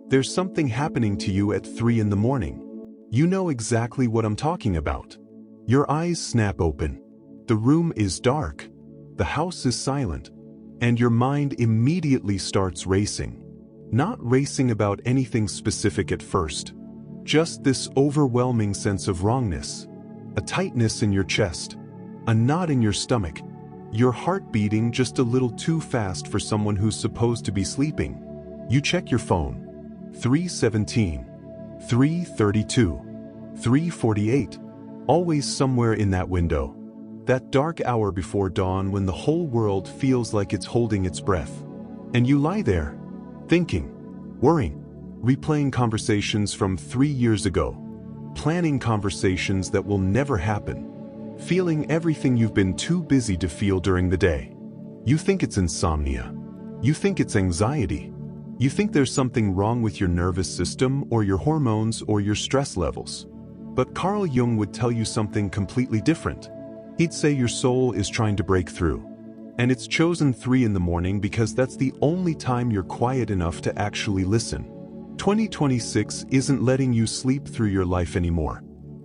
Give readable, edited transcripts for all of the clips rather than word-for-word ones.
There's something happening to you at 3 in the morning. You know exactly what I'm talking about. Your eyes snap open. The room is dark. The house is silent. And your mind immediately starts racing. Not racing about anything specific at first. Just this overwhelming sense of wrongness. A tightness in your chest. A knot in your stomach. Your heart beating just a little too fast for someone who's supposed to be sleeping. You check your phone. 3:17, 3:32, 3:48. Always somewhere in that window. That dark hour before dawn when the whole world feels like it's holding its breath. And you lie there, thinking, worrying, replaying conversations from 3 years ago, planning conversations that will never happen, feeling everything you've been too busy to feel during the day. You think it's insomnia. You think it's anxiety. You think there's something wrong with your nervous system or your hormones or your stress levels. But Carl Jung would tell you something completely different. He'd say your soul is trying to break through. And it's chosen 3 in the morning because that's the only time you're quiet enough to actually listen. 2026 isn't letting you sleep through your life anymore.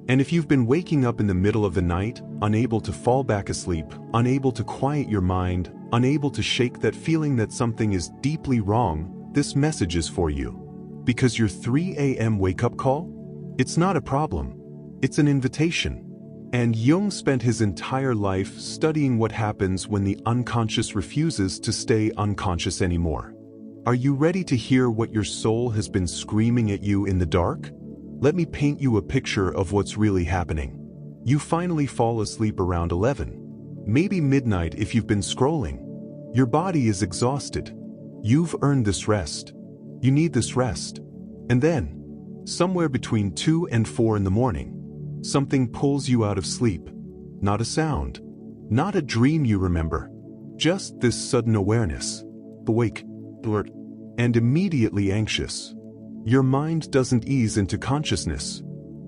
And if you've been waking up in the middle of the night, unable to fall back asleep, unable to quiet your mind, unable to shake that feeling that something is deeply wrong, this message is for you. Because your 3 a.m. wake-up call? It's not a problem. It's an invitation. And Jung spent his entire life studying what happens when the unconscious refuses to stay unconscious anymore. Are you ready to hear what your soul has been screaming at you in the dark? Let me paint you a picture of what's really happening. You finally fall asleep around 11. Maybe midnight if you've been scrolling. Your body is exhausted. You've earned this rest. You need this rest. And then, somewhere between 2 and 4 in the morning, something pulls you out of sleep. Not a sound. Not a dream you remember. Just this sudden awareness. Awake, alert, and immediately anxious. Your mind doesn't ease into consciousness.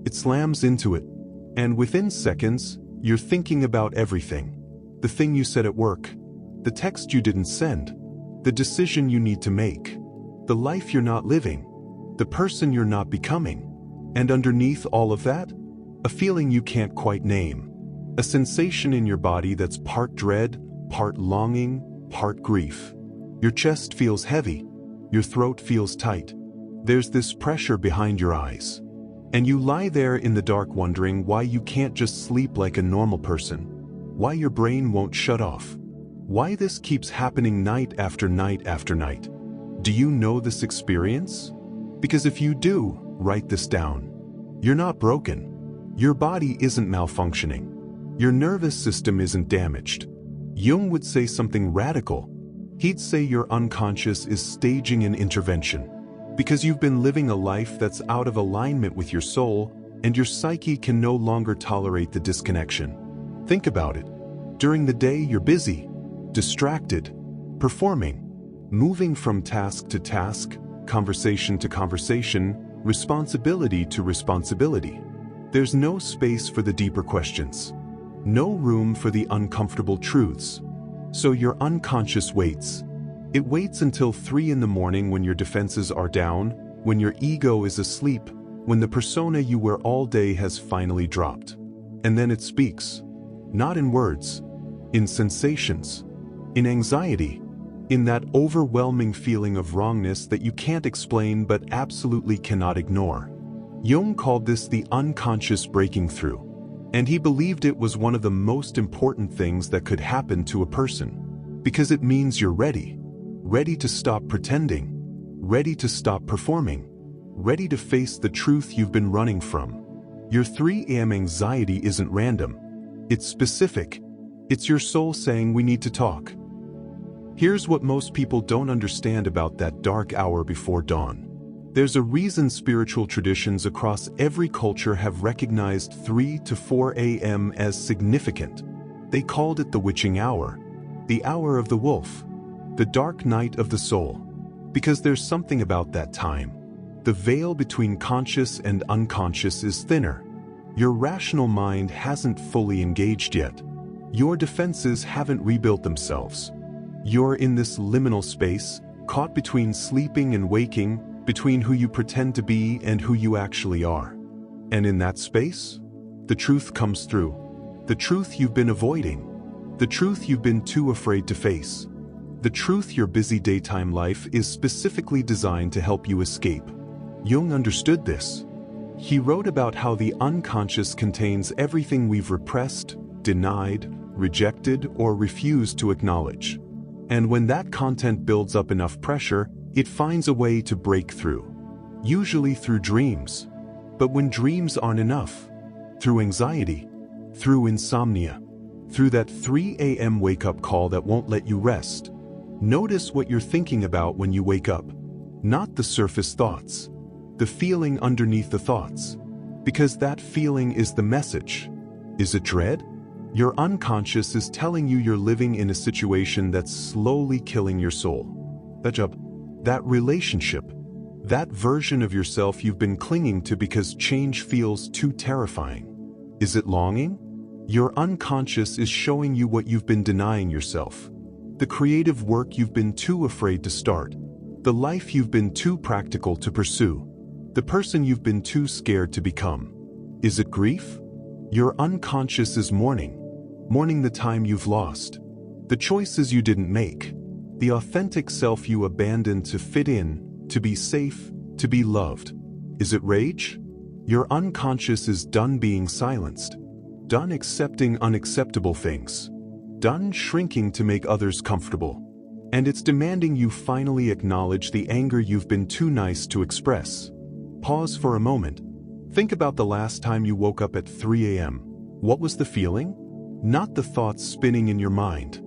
It slams into it. And within seconds, you're thinking about everything. The thing you said at work. The text you didn't send. The decision you need to make. The life you're not living. The person you're not becoming. And underneath all of that, a feeling you can't quite name. A sensation in your body that's part dread, part longing, part grief. Your chest feels heavy. Your throat feels tight. There's this pressure behind your eyes. And you lie there in the dark wondering why you can't just sleep like a normal person. Why your brain won't shut off. Why this keeps happening night after night after night. Do you know this experience? Because if you do, write this down. You're not broken. Your body isn't malfunctioning. Your nervous system isn't damaged. Jung would say something radical. He'd say your unconscious is staging an intervention. Because you've been living a life that's out of alignment with your soul, and your psyche can no longer tolerate the disconnection. Think about it. During the day, you're busy, distracted, performing, moving from task to task, conversation to conversation, responsibility to responsibility. There's no space for the deeper questions. No room for the uncomfortable truths. So your unconscious waits. It waits until 3 in the morning when your defenses are down, when your ego is asleep, when the persona you were all day has finally dropped. And then it speaks. Not in words. In sensations. In anxiety. In that overwhelming feeling of wrongness that you can't explain but absolutely cannot ignore. Jung called this the unconscious breaking through. And he believed it was one of the most important things that could happen to a person. Because it means you're ready. Ready to stop pretending. Ready to stop performing. Ready to face the truth you've been running from. Your 3 a.m. anxiety isn't random. It's specific. It's your soul saying we need to talk. Here's what most people don't understand about that dark hour before dawn. There's a reason spiritual traditions across every culture have recognized 3 to 4 a.m. as significant. They called it the witching hour, the hour of the wolf, the dark night of the soul. Because there's something about that time. The veil between conscious and unconscious is thinner. Your rational mind hasn't fully engaged yet. Your defenses haven't rebuilt themselves. You're in this liminal space, caught between sleeping and waking, between who you pretend to be and who you actually are. And in that space, the truth comes through. The truth you've been avoiding. The truth you've been too afraid to face. The truth your busy daytime life is specifically designed to help you escape. Jung understood this. He wrote about how the unconscious contains everything we've repressed, denied, rejected, or refused to acknowledge. And when that content builds up enough pressure, it finds a way to break through. Usually through dreams. But when dreams aren't enough, through anxiety, through insomnia, through that 3 a.m. wake-up call that won't let you rest. Notice what you're thinking about when you wake up. Not the surface thoughts. The feeling underneath the thoughts. Because that feeling is the message. Is it dread? Your unconscious is telling you you're living in a situation that's slowly killing your soul. That job, that relationship, that version of yourself you've been clinging to because change feels too terrifying. Is it longing? Your unconscious is showing you what you've been denying yourself. The creative work you've been too afraid to start. The life you've been too practical to pursue. The person you've been too scared to become. Is it grief? Your unconscious is mourning. Mourning the time you've lost. The choices you didn't make. The authentic self you abandoned to fit in, to be safe, to be loved. Is it rage? Your unconscious is done being silenced. Done accepting unacceptable things. Done shrinking to make others comfortable. And it's demanding you finally acknowledge the anger you've been too nice to express. Pause for a moment. Think about the last time you woke up at 3 a.m. What was the feeling? Not the thoughts spinning in your mind.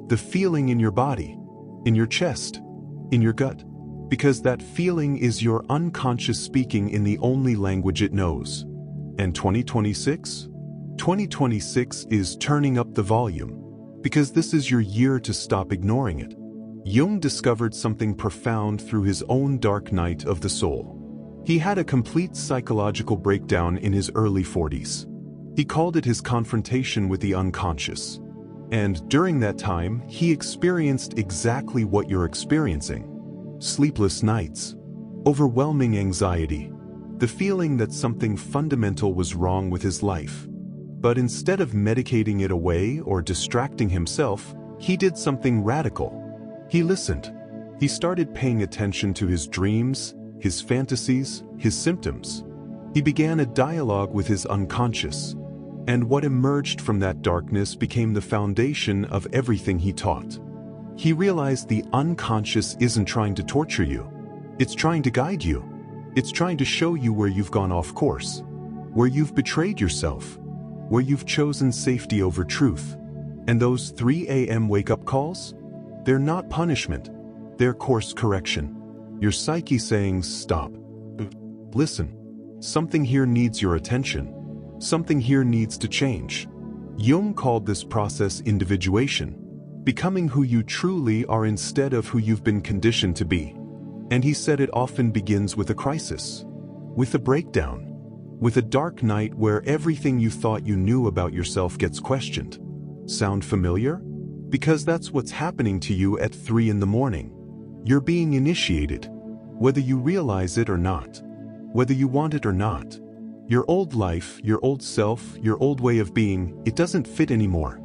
The feeling in your body, in your chest, in your gut. Because that feeling is your unconscious speaking in the only language it knows. And 2026? 2026 is turning up the volume. Because this is your year to stop ignoring it. Jung discovered something profound through his own dark night of the soul. He had a complete psychological breakdown in his early 40s. He called it his confrontation with the unconscious. And during that time, he experienced exactly what you're experiencing. Sleepless nights. Overwhelming anxiety. The feeling that something fundamental was wrong with his life. But instead of medicating it away or distracting himself, he did something radical. He listened. He started paying attention to his dreams, his fantasies, his symptoms. He began a dialogue with his unconscious. And what emerged from that darkness became the foundation of everything he taught. He realized the unconscious isn't trying to torture you. It's trying to guide you. It's trying to show you where you've gone off course, where you've betrayed yourself, where you've chosen safety over truth. And those 3 a.m. wake-up calls? They're not punishment. They're course correction. Your psyche saying, stop. Listen. Something here needs your attention. Something here needs to change. Jung called this process individuation. Becoming who you truly are instead of who you've been conditioned to be. And he said it often begins with a crisis. With a breakdown. With a dark night where everything you thought you knew about yourself gets questioned. Sound familiar? Because that's what's happening to you at 3 in the morning. You're being initiated. Whether you realize it or not. Whether you want it or not. Your old life, your old self, your old way of being, it doesn't fit anymore.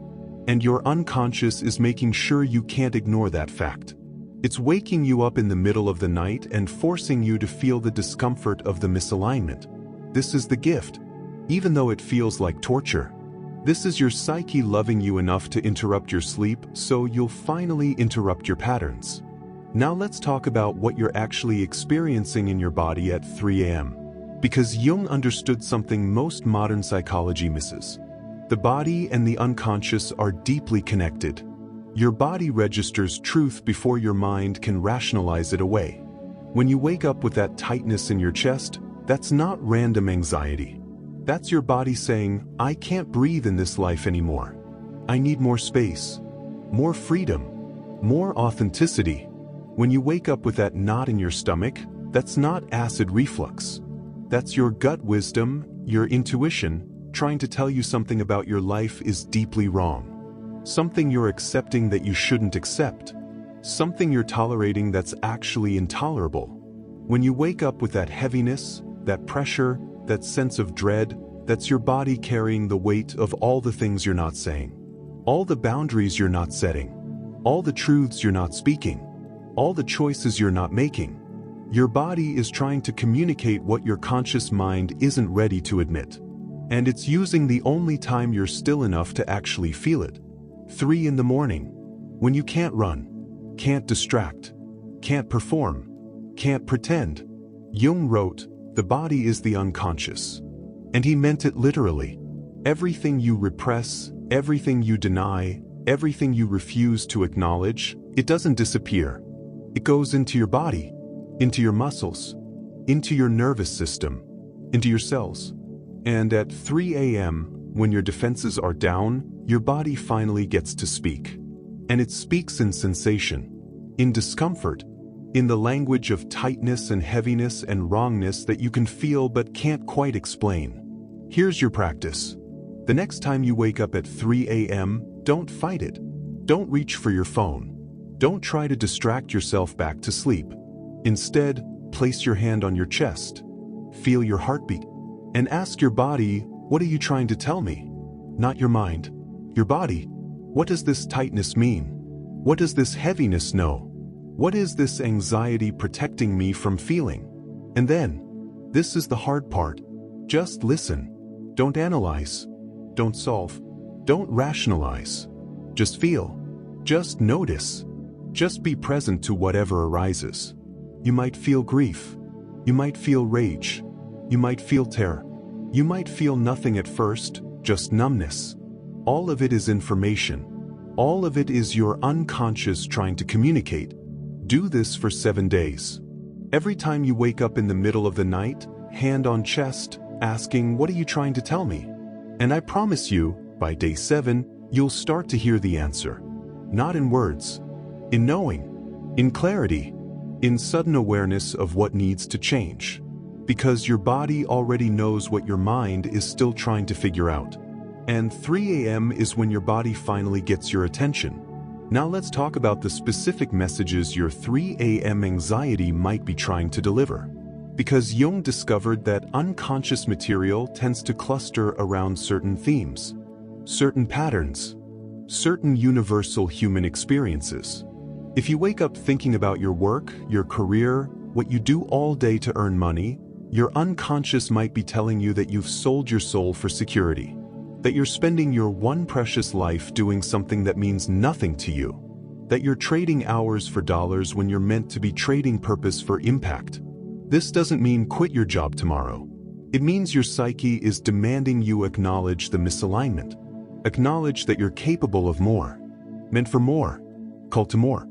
And your unconscious is making sure you can't ignore that fact. It's waking you up in the middle of the night and forcing you to feel the discomfort of the misalignment. This is the gift, even though it feels like torture. This is your psyche loving you enough to interrupt your sleep so you'll finally interrupt your patterns. Now let's talk about what you're actually experiencing in your body at 3 a.m. Because Jung understood something most modern psychology misses. The body and the unconscious are deeply connected. Your body registers truth before your mind can rationalize it away. When you wake up with that tightness in your chest, that's not random anxiety. That's your body saying, I can't breathe in this life anymore. I need more space, more freedom, more authenticity. When you wake up with that knot in your stomach, that's not acid reflux. That's your gut wisdom, your intuition, trying to tell you something about your life is deeply wrong. Something you're accepting that you shouldn't accept. Something you're tolerating that's actually intolerable. When you wake up with that heaviness, that pressure, that sense of dread, that's your body carrying the weight of all the things you're not saying, all the boundaries you're not setting, all the truths you're not speaking, all the choices you're not making. Your body is trying to communicate what your conscious mind isn't ready to admit. And it's using the only time you're still enough to actually feel it. 3 in the morning, when you can't run, can't distract, can't perform, can't pretend. Jung wrote, "The body is the unconscious." And he meant it literally. Everything you repress, everything you deny, everything you refuse to acknowledge, it doesn't disappear. It goes into your body, into your muscles, into your nervous system, into your cells. And at 3 a.m., when your defenses are down, your body finally gets to speak. And it speaks in sensation, in discomfort, in the language of tightness and heaviness and wrongness that you can feel but can't quite explain. Here's your practice. The next time you wake up at 3 a.m., don't fight it. Don't reach for your phone. Don't try to distract yourself back to sleep. Instead, place your hand on your chest. Feel your heartbeat. And ask your body, what are you trying to tell me? Not your mind. Your body. What does this tightness mean? What does this heaviness know? What is this anxiety protecting me from feeling? And then, this is the hard part. Just listen. Don't analyze. Don't solve. Don't rationalize. Just feel. Just notice. Just be present to whatever arises. You might feel grief. You might feel rage. You might feel terror. You might feel nothing at first, just numbness. All of it is information. All of it is your unconscious trying to communicate. Do this for 7 days. Every time you wake up in the middle of the night, hand on chest, asking, what are you trying to tell me? And I promise you, by day 7, you'll start to hear the answer. Not in words, in knowing, in clarity, in sudden awareness of what needs to change. Because your body already knows what your mind is still trying to figure out. And 3 a.m. is when your body finally gets your attention. Now let's talk about the specific messages your 3 a.m. anxiety might be trying to deliver. Because Jung discovered that unconscious material tends to cluster around certain themes, certain patterns, certain universal human experiences. If you wake up thinking about your work, your career, what you do all day to earn money, your unconscious might be telling you that you've sold your soul for security, that you're spending your one precious life doing something that means nothing to you, that you're trading hours for dollars when you're meant to be trading purpose for impact. This doesn't mean quit your job tomorrow. It means your psyche is demanding you acknowledge the misalignment. Acknowledge that you're capable of more, meant for more, called to more,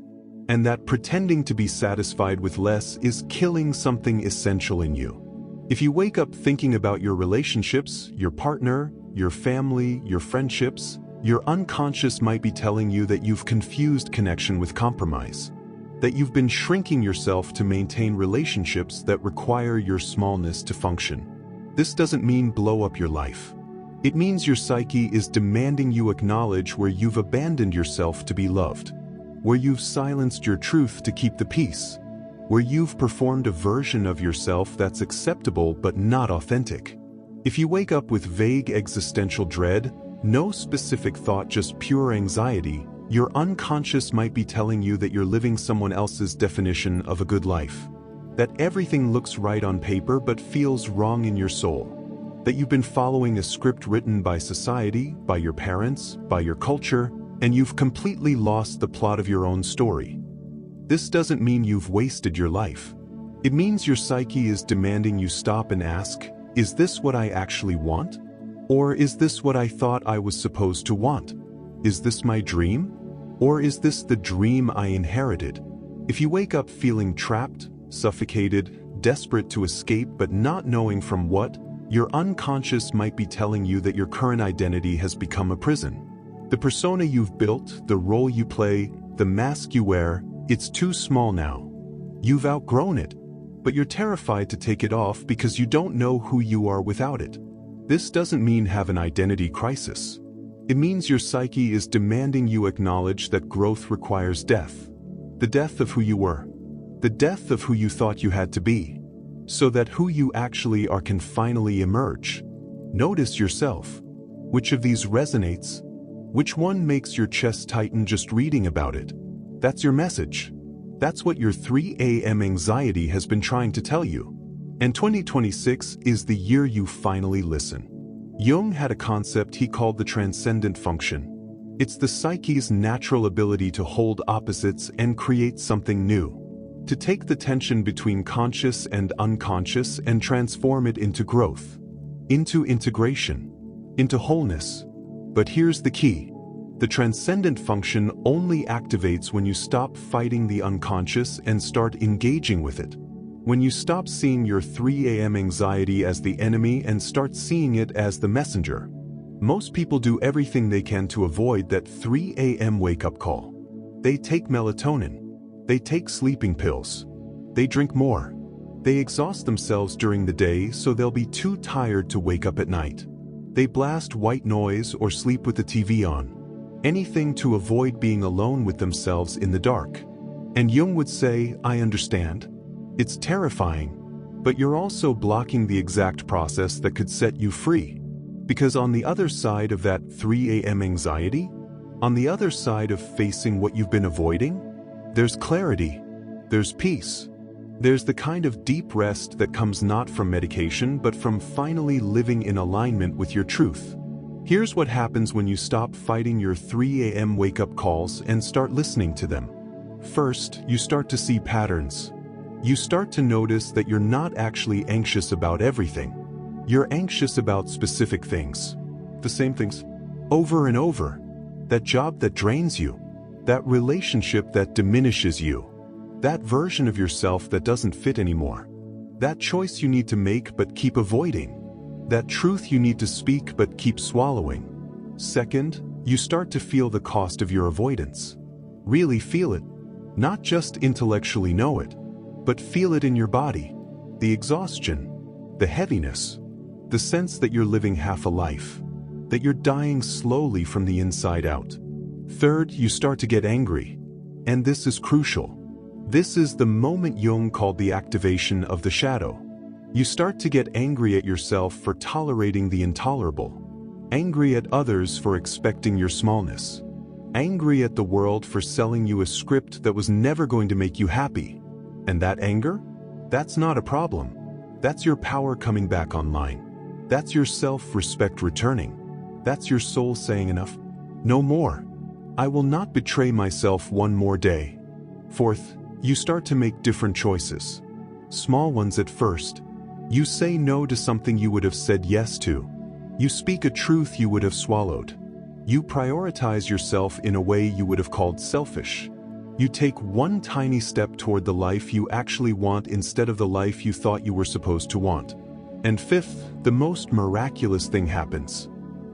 and that pretending to be satisfied with less is killing something essential in you. If you wake up thinking about your relationships, your partner, your family, your friendships, your unconscious might be telling you that you've confused connection with compromise, that you've been shrinking yourself to maintain relationships that require your smallness to function. This doesn't mean blow up your life. It means your psyche is demanding you acknowledge where you've abandoned yourself to be loved, where you've silenced your truth to keep the peace, where you've performed a version of yourself that's acceptable but not authentic. If you wake up with vague existential dread, no specific thought, just pure anxiety, your unconscious might be telling you that you're living someone else's definition of a good life, that everything looks right on paper but feels wrong in your soul, that you've been following a script written by society, by your parents, by your culture, and you've completely lost the plot of your own story. This doesn't mean you've wasted your life. It means your psyche is demanding you stop and ask, is this what I actually want? Or is this what I thought I was supposed to want? Is this my dream? Or is this the dream I inherited? If you wake up feeling trapped, suffocated, desperate to escape but not knowing from what, your unconscious might be telling you that your current identity has become a prison. The persona you've built, the role you play, the mask you wear, it's too small now. You've outgrown it, but you're terrified to take it off because you don't know who you are without it. This doesn't mean have an identity crisis. It means your psyche is demanding you acknowledge that growth requires death. The death of who you were. the death of who you thought you had to be, so that who you actually are can finally emerge. Notice yourself. Which of these resonates? Which one makes your chest tighten just reading about it? That's your message. That's what your 3 a.m. anxiety has been trying to tell you. And 2026 is the year you finally listen. Jung had a concept he called the transcendent function. It's the psyche's natural ability to hold opposites and create something new. To take the tension between conscious and unconscious and transform it into growth, into integration, into wholeness. But here's the key. The transcendent function only activates when you stop fighting the unconscious and start engaging with it. When you stop seeing your 3 a.m. anxiety as the enemy and start seeing it as the messenger. Most people do everything they can to avoid that 3 a.m. wake-up call. They take melatonin. They take sleeping pills. They drink more. They exhaust themselves during the day so they'll be too tired to wake up at night. They blast white noise or sleep with the TV on. Anything to avoid being alone with themselves in the dark. And Jung would say, I understand. It's terrifying, but you're also blocking the exact process that could set you free. Because on the other side of that 3 a.m. anxiety, on the other side of facing what you've been avoiding, there's clarity, there's peace. There's the kind of deep rest that comes not from medication but from finally living in alignment with your truth. Here's what happens when you stop fighting your 3 a.m. wake-up calls and start listening to them. First, you start to see patterns. You start to notice that you're not actually anxious about everything. You're anxious about specific things. The same things. Over and over. That job that drains you. That relationship that diminishes you. That version of yourself that doesn't fit anymore. That choice you need to make but keep avoiding. That truth you need to speak but keep swallowing. Second, you start to feel the cost of your avoidance. Really feel it. Not just intellectually know it, but feel it in your body. The exhaustion, the heaviness, the sense that you're living half a life, that you're dying slowly from the inside out. Third, you start to get angry. And this is crucial. This is the moment Jung called the activation of the shadow. You start to get angry at yourself for tolerating the intolerable. Angry at others for expecting your smallness. Angry at the world for selling you a script that was never going to make you happy. And that anger? That's not a problem. That's your power coming back online. That's your self-respect returning. That's your soul saying enough. No more. I will not betray myself one more day. Fourth, you start to make different choices. Small ones at first. You say no to something you would have said yes to. You speak a truth you would have swallowed. You prioritize yourself in a way you would have called selfish. You take one tiny step toward the life you actually want instead of the life you thought you were supposed to want. And fifth, the most miraculous thing happens.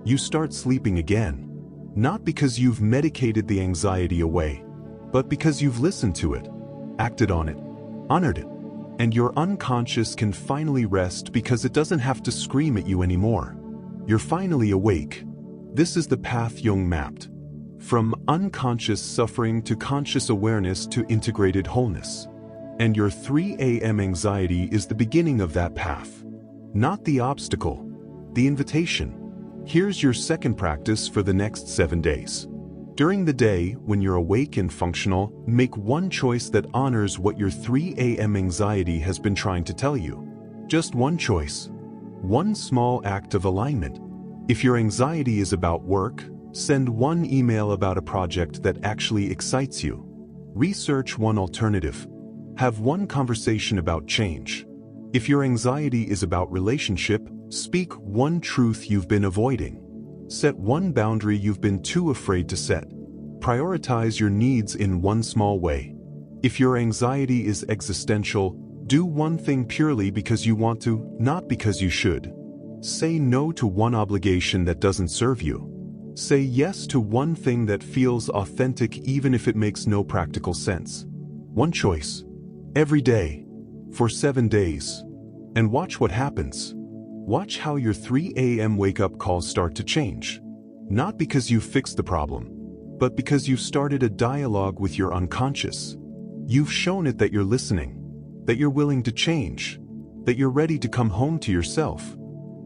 You start sleeping again. Not because you've medicated the anxiety away, but because you've listened to it, acted on it, honored it. And your unconscious can finally rest because it doesn't have to scream at you anymore. You're finally awake. This is the path Jung mapped. From unconscious suffering to conscious awareness to integrated wholeness. And your 3 a.m. anxiety is the beginning of that path. Not the obstacle, the invitation. Here's your second practice for the next 7 days. During the day, when you're awake and functional, make one choice that honors what your 3 a.m. anxiety has been trying to tell you. Just one choice. One small act of alignment. If your anxiety is about work, send one email about a project that actually excites you. Research one alternative. Have one conversation about change. If your anxiety is about relationship, speak one truth you've been avoiding. Set one boundary you've been too afraid to set. Prioritize your needs in one small way. If your anxiety is existential, do one thing purely because you want to, not because you should. Say no to one obligation that doesn't serve you. Say yes to one thing that feels authentic even if it makes no practical sense. One choice. Every day. For 7 days. And watch what happens. Watch how your 3 a.m. wake-up calls start to change. Not because you've fixed the problem, but because you've started a dialogue with your unconscious. You've shown it that you're listening, that you're willing to change, that you're ready to come home to yourself.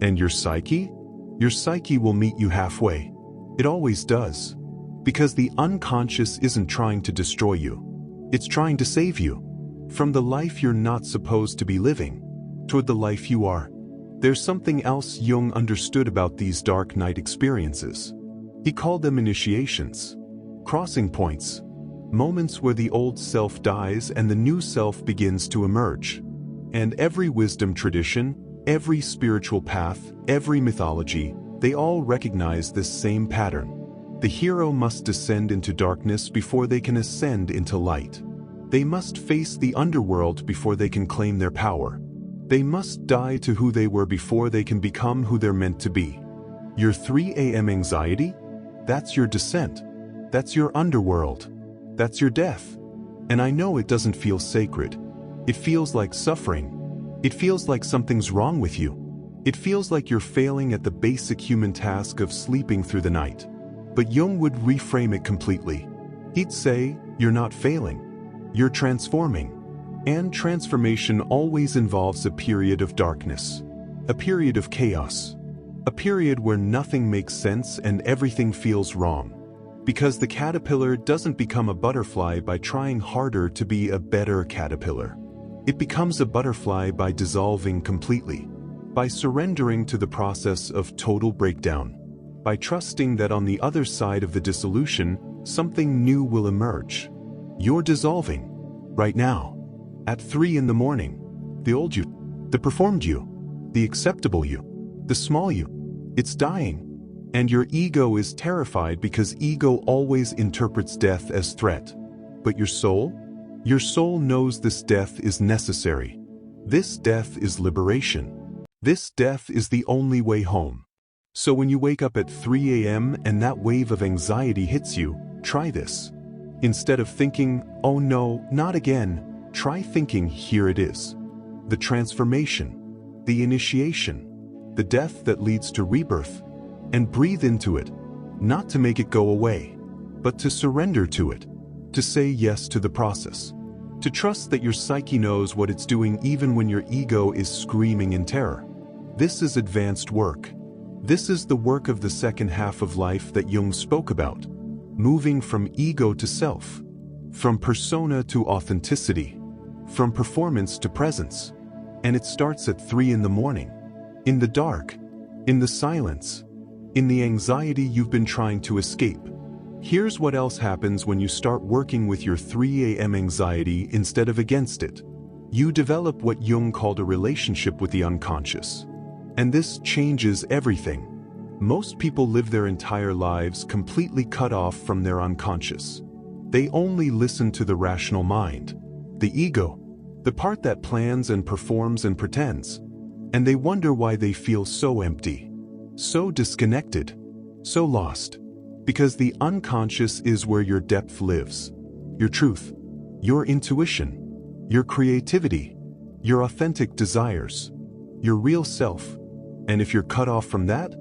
And your psyche? Your psyche will meet you halfway. It always does. Because the unconscious isn't trying to destroy you. It's trying to save you. From the life you're not supposed to be living, toward the life you are. There's something else Jung understood about these dark night experiences. He called them initiations, crossing points, moments where the old self dies and the new self begins to emerge. And every wisdom tradition, every spiritual path, every mythology, they all recognize this same pattern. The hero must descend into darkness before they can ascend into light. They must face the underworld before they can claim their power. They must die to who they were before they can become who they're meant to be. Your 3 a.m. anxiety? That's your descent. That's your underworld. That's your death. And I know it doesn't feel sacred. It feels like suffering. It feels like something's wrong with you. It feels like you're failing at the basic human task of sleeping through the night. But Jung would reframe it completely. He'd say, you're not failing. You're transforming. And transformation always involves a period of darkness. A period of chaos. A period where nothing makes sense and everything feels wrong. Because the caterpillar doesn't become a butterfly by trying harder to be a better caterpillar. It becomes a butterfly by dissolving completely. By surrendering to the process of total breakdown. By trusting that on the other side of the dissolution, something new will emerge. You're dissolving. Right now. At 3 in the morning. The old you. The performed you. The acceptable you. The small you. It's dying. And your ego is terrified because ego always interprets death as threat. But your soul? Your soul knows this death is necessary. This death is liberation. This death is the only way home. So when you wake up at 3 a.m. and that wave of anxiety hits you, try this. Instead of thinking, oh no, not again, try thinking, here it is. The transformation, the initiation, the death that leads to rebirth. And breathe into it, not to make it go away, but to surrender to it, to say yes to the process, to trust that your psyche knows what it's doing even when your ego is screaming in terror. This is advanced work. This is the work of the second half of life that Jung spoke about, moving from ego to self, from persona to authenticity, from performance to presence. And it starts at 3 in the morning, in the dark, in the silence, in the anxiety you've been trying to escape. Here's what else happens when you start working with your 3 a.m. anxiety instead of against it. You develop what Jung called a relationship with the unconscious. And this changes everything. Most people live their entire lives completely cut off from their unconscious. They only listen to the rational mind, the ego, the part that plans and performs and pretends. And they wonder why they feel so empty, so disconnected, so lost. Because the unconscious is where your depth lives. Your truth, your intuition, your creativity, your authentic desires, your real self. And if you're cut off from that,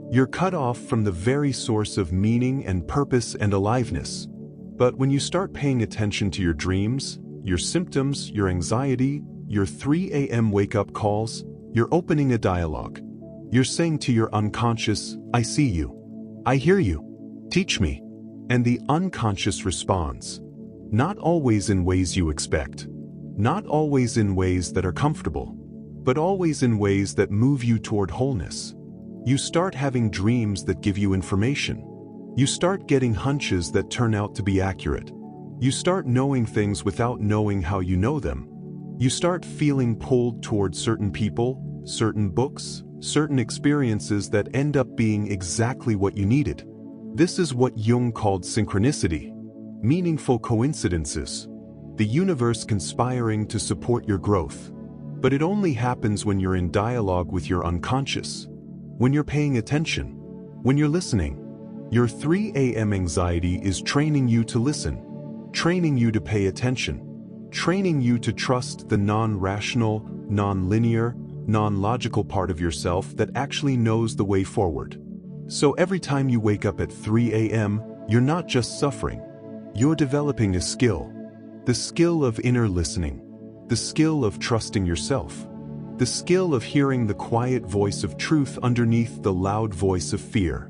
you're cut off from the very source of meaning and purpose and aliveness. But when you start paying attention to your dreams, your symptoms, your anxiety, your 3 a.m. wake-up calls, you're opening a dialogue. You're saying to your unconscious, I see you. I hear you. Teach me. And the unconscious responds. Not always in ways you expect. Not always in ways that are comfortable. But always in ways that move you toward wholeness. You start having dreams that give you information. You start getting hunches that turn out to be accurate. You start knowing things without knowing how you know them. You start feeling pulled toward certain people, certain books, certain experiences that end up being exactly what you needed. This is what Jung called synchronicity, meaningful coincidences, the universe conspiring to support your growth. But it only happens when you're in dialogue with your unconscious, when you're paying attention, when you're listening. Your 3 a.m. anxiety is training you to listen, training you to pay attention, training you to trust the non-rational, non-linear, non-logical part of yourself that actually knows the way forward. So every time you wake up at 3 a.m., you're not just suffering. You're developing a skill. The skill of inner listening, the skill of trusting yourself, the skill of hearing the quiet voice of truth underneath the loud voice of fear.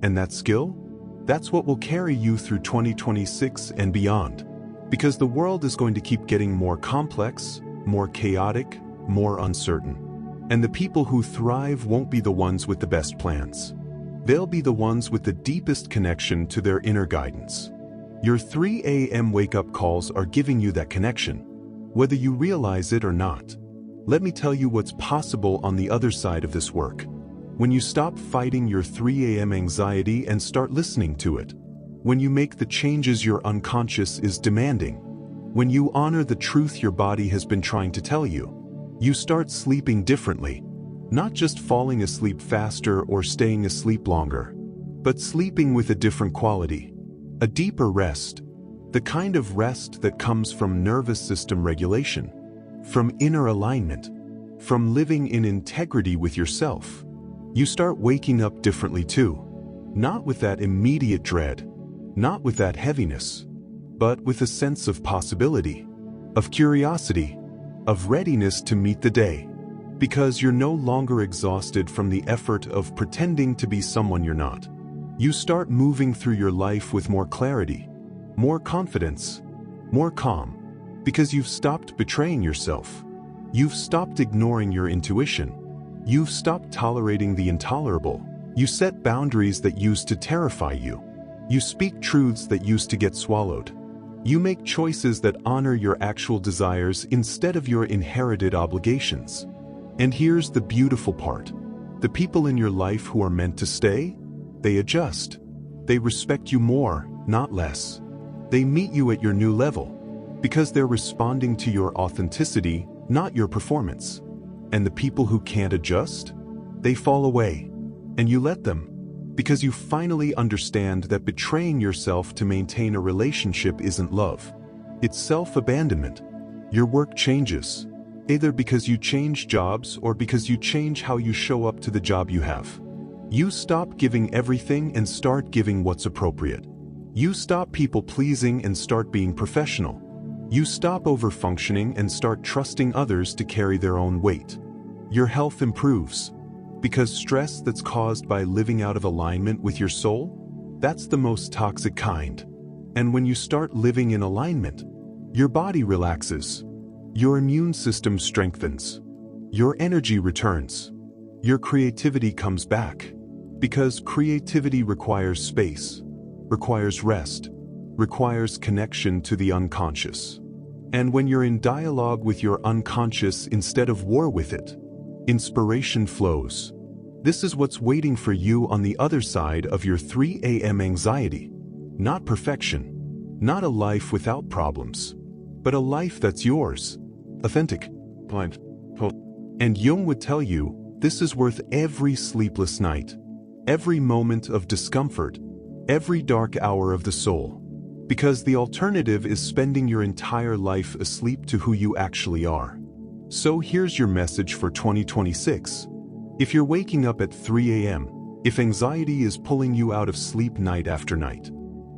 And that skill? That's what will carry you through 2026 and beyond. Because the world is going to keep getting more complex, more chaotic, more uncertain. And the people who thrive won't be the ones with the best plans. They'll be the ones with the deepest connection to their inner guidance. Your 3 a.m. wake-up calls are giving you that connection, whether you realize it or not. Let me tell you what's possible on the other side of this work. When you stop fighting your 3 a.m. anxiety and start listening to it. When you make the changes your unconscious is demanding. When you honor the truth your body has been trying to tell you. You start sleeping differently. Not just falling asleep faster or staying asleep longer, but sleeping with a different quality. A deeper rest. The kind of rest that comes from nervous system regulation. From inner alignment. From living in integrity with yourself. You start waking up differently too. Not with that immediate dread. Not with that heaviness. But with a sense of possibility. Of curiosity. Of readiness to meet the day. Because you're no longer exhausted from the effort of pretending to be someone you're not. You start moving through your life with more clarity. More confidence. More calm. Because you've stopped betraying yourself. You've stopped ignoring your intuition. You've stopped tolerating the intolerable. You set boundaries that used to terrify you. You speak truths that used to get swallowed. You make choices that honor your actual desires instead of your inherited obligations. And here's the beautiful part. The people in your life who are meant to stay, they adjust. They respect you more, not less. They meet you at your new level. Because they're responding to your authenticity, not your performance. And the people who can't adjust, they fall away. And you let them. Because you finally understand that betraying yourself to maintain a relationship isn't love. It's self-abandonment. Your work changes. Either because you change jobs or because you change how you show up to the job you have. You stop giving everything and start giving what's appropriate. You stop people-pleasing and start being professional. You stop over-functioning and start trusting others to carry their own weight. Your health improves. Because stress that's caused by living out of alignment with your soul, that's the most toxic kind. And when you start living in alignment, your body relaxes. Your immune system strengthens. Your energy returns. Your creativity comes back. Because creativity requires space, requires rest, requires connection to the unconscious. And when you're in dialogue with your unconscious instead of war with it, inspiration flows. This is what's waiting for you on the other side of your 3 a.m. anxiety. Not perfection. Not a life without problems. But a life that's yours. Authentic. Blind. And Jung would tell you, this is worth every sleepless night. Every moment of discomfort. Every dark hour of the soul. Because the alternative is spending your entire life asleep to who you actually are. So here's your message for 2026. If you're waking up at 3 a.m., if anxiety is pulling you out of sleep night after night,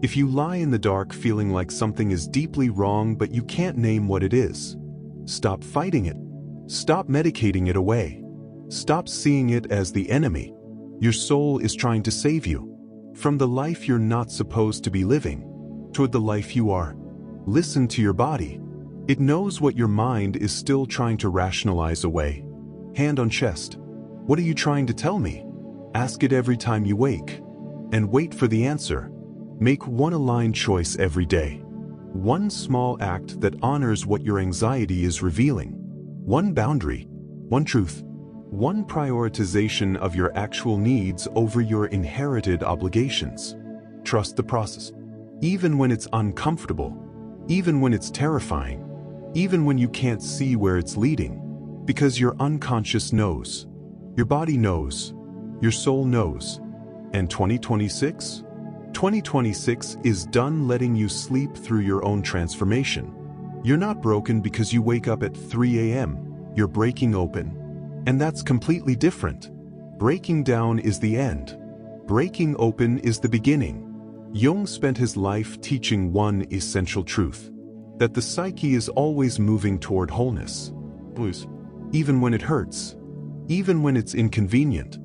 if you lie in the dark feeling like something is deeply wrong but you can't name what it is, stop fighting it. Stop medicating it away. Stop seeing it as the enemy. Your soul is trying to save you from the life you're not supposed to be living, toward the life you are. Listen to your body. It knows what your mind is still trying to rationalize away. Hand on chest. What are you trying to tell me? Ask it every time you wake. And wait for the answer. Make one aligned choice every day. One small act that honors what your anxiety is revealing. One boundary. One truth. One prioritization of your actual needs over your inherited obligations. Trust the process. Even when it's uncomfortable. Even when it's terrifying. Even when you can't see where it's leading. Because your unconscious knows. Your body knows. Your soul knows. And 2026? 2026 is done letting you sleep through your own transformation. You're not broken because you wake up at 3 a.m. You're breaking open. And that's completely different. Breaking down is the end. Breaking open is the beginning. Jung spent his life teaching one essential truth. that the psyche is always moving toward wholeness. Even when it hurts, even when it's inconvenient,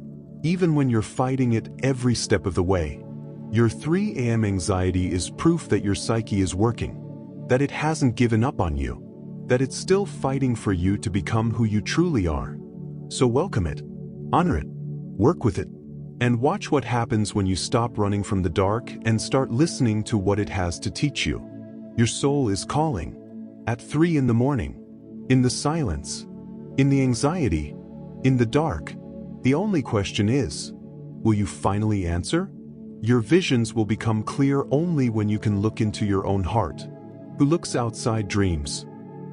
even when you're fighting it every step of the way. Your 3 a.m. anxiety is proof that your psyche is working, that it hasn't given up on you, that it's still fighting for you to become who you truly are. So welcome it, honor it, work with it, and watch what happens when you stop running from the dark and start listening to what it has to teach you. Your soul is calling. At 3 in the morning, in the silence, in the anxiety, in the dark. The only question is, will you finally answer? Your visions will become clear only when you can look into your own heart. Who looks outside dreams?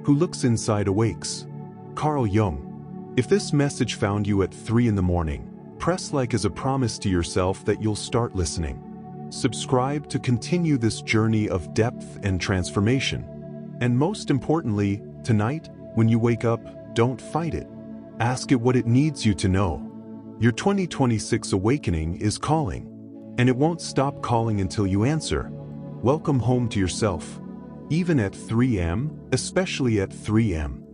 Who looks inside awakes? Carl Jung. If this message found you at 3 in the morning, press like as a promise to yourself that you'll start listening. Subscribe to continue this journey of depth and transformation. And most importantly, tonight, when you wake up, don't fight it. Ask it what it needs you to know. Your 2026 awakening is calling, and it won't stop calling until you answer. Welcome home to yourself. Even at 3 a.m., especially at 3 a.m.